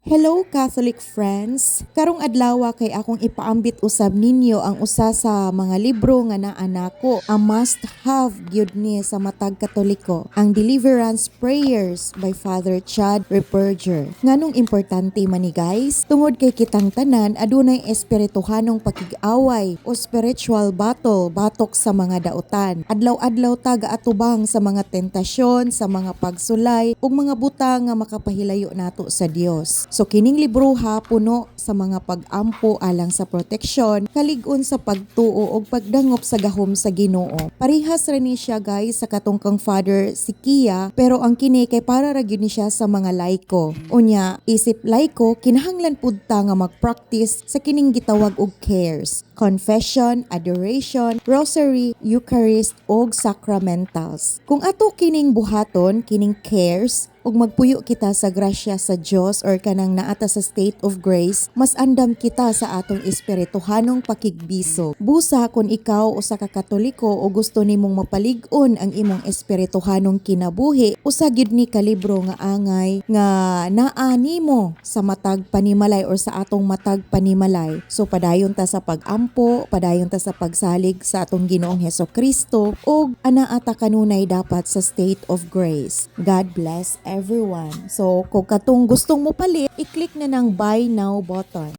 Hello Catholic friends! Karong adlaw kay akong ipaambit usab ninyo ang usa sa mga libro nga naa nako, a must-have gyud ni sa matag Katoliko, ang Deliverance Prayers by Father Chad Ripperger. Nganong importante man ni guys? Tungod kay kitang tanan adunay espirituhanong pakig-away o spiritual battle batok sa mga dautan. Adlaw-adlaw ta gaatubang sa mga tentasyon, sa mga pagsulay ug mga butang nga makapahilayo nato sa Dios. So kining libruha puno sa mga pag-ampo alang sa proteksyon, kalig-on sa pagtuo ug pagdangop sa gahom sa Ginoo. Parihas ra ni siya guys sa katungkang Father Sikia, pero ang kini kay para ra gyud ni siya sa mga laiko. Unya, isip laiko kinahanglan pud ta nga mag-practice sa kining gitawag og cares: confession, adoration, rosary, Eucharist ug sacramentals. Kung ato kining buhaton, kining cares, ug magpuyo kita sa grasya sa Dios or kanang naata sa state of grace, mas andam kita sa atong espirituhanong pakigbisog. Busa kung ikaw usa ka Katoliko o gusto nimong mapalig-on ang imong espirituhanong kinabuhi, usa gyud ni ka libro nga angay nga naa nimo sa matag panimalay or sa atong matag panimalay. So padayon ta sa pag-ampo, padayon ta sa pagsalig sa atong Ginoong Hesukristo ug anaa ta kanunay dapat sa state of grace. God bless everyone. So kung katong gustong mo palit, i-click na ng buy now button.